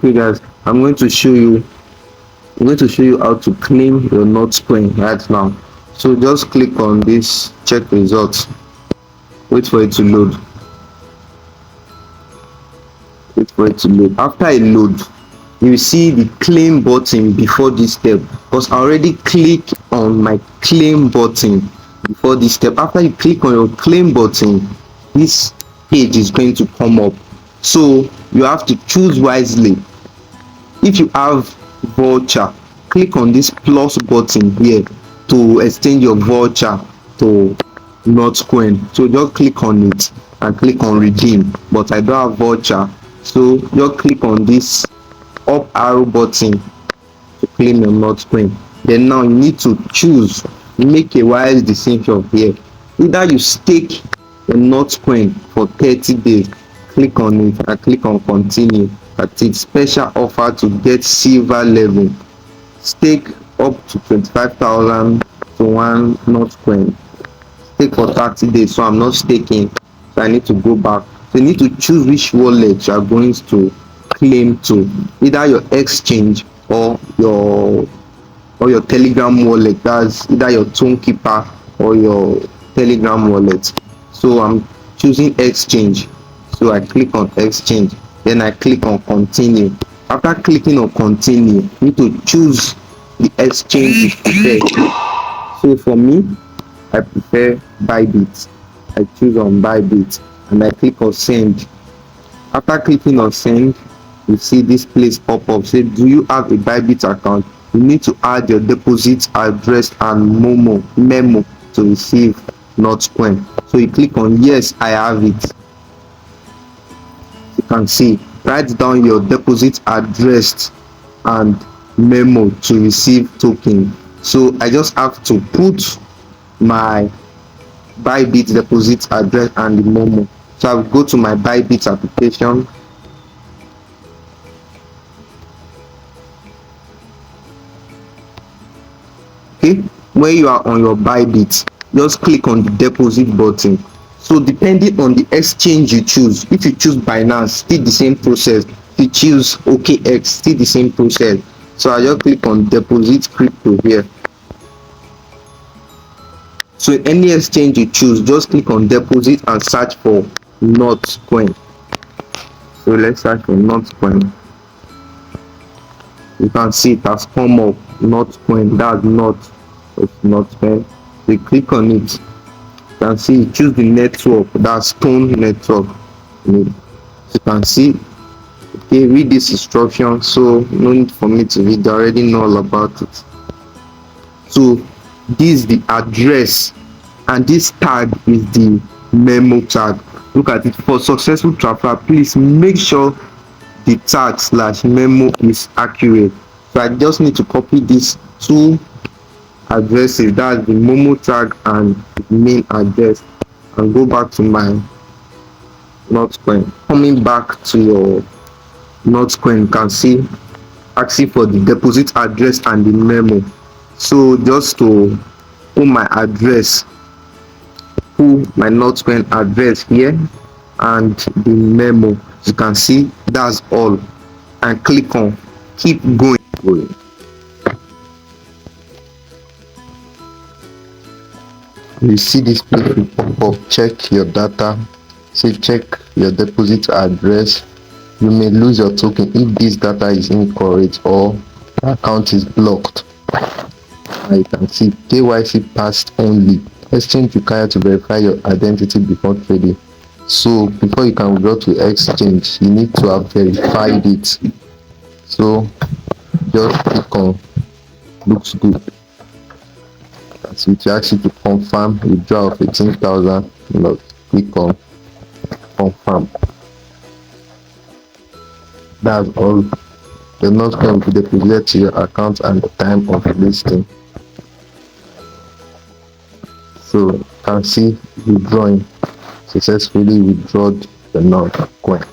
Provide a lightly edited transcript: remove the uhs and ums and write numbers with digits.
Okay guys, I'm going to show you how to claim your Notcoin right now. So just click on this check results, wait for it to load. After it load, you will see the claim button before this step, because I already clicked on my claim button before this step. After you click on your claim button, this page is going to come up, so you have to choose wisely. If you have voucher, click on this plus button here to exchange your voucher to Notcoin. So just click on it and click on redeem, but I don't have voucher, so just click on this up arrow button to claim your Notcoin. Then now you need to choose, make a wise decision here. Either you stake your Notcoin for 30 days, click on it and click on continue. That's it. Special offer to get silver level. Stake up to 25,000 to one Notcoin. Stake for 30 days, so I'm not staking, so I need to go back. So you need to choose which wallet you are going to claim to, either your exchange or your Telegram wallet. That's either your Tonekeeper or your Telegram wallet. So I'm choosing exchange, so I click on exchange, then I click on continue. After clicking on continue, you need to choose the exchange you prefer. So for me, I prefer Bybit. I choose on Bybit and I click on send. After clicking on send, you see this place pop up, say do you have a Bybit account? You need to add your deposit address and memo to receive Notcoin. So you click on yes, I have it. You can see, write down your deposit address and memo to receive token. So I just have to put my Bybit deposit address and the memo. So I'll go to my Bybit application. Okay, when you are on your Bybit, just click on the deposit button. So depending on the exchange you choose, if you choose Binance, still the same process. If you choose OKX, still the same process. So I just click on deposit crypto here. So in any exchange you choose, just click on deposit and search for Notcoin. So let's search for Notcoin. You can see it has come up, Notcoin. That's Notcoin. So you click on it. You can see, choose the network, that's Stone network. So you can see, okay, read this instruction, so no need for me to read, I already know all about it. So this is the address and this tag is the memo tag. Look at it. For successful transfer, please make sure the tag / memo is accurate. So I just need to copy these two addresses, that's the memo tag and the main address, and go back to my Notcoin. Coming back to your Notcoin, you can see asking for the deposit address and the memo. So just to put my address, put my Notcoin address here and the memo. You can see that's all, and click on keep going. You see this place will pop up, check your data, say check your deposit address. You may lose your token if this data is incorrect or account is blocked. And you can see KYC passed only. Exchange required to verify your identity before trading. So before you can withdraw to exchange, you need to have verified it. So just click on looks good. That's it. You ask you to confirm withdrawal of 18,000. Click on confirm. That's all. The Notcoin will be deposited to your account at the time of listing. So you can see withdrawing, successfully withdrawn the Notcoin.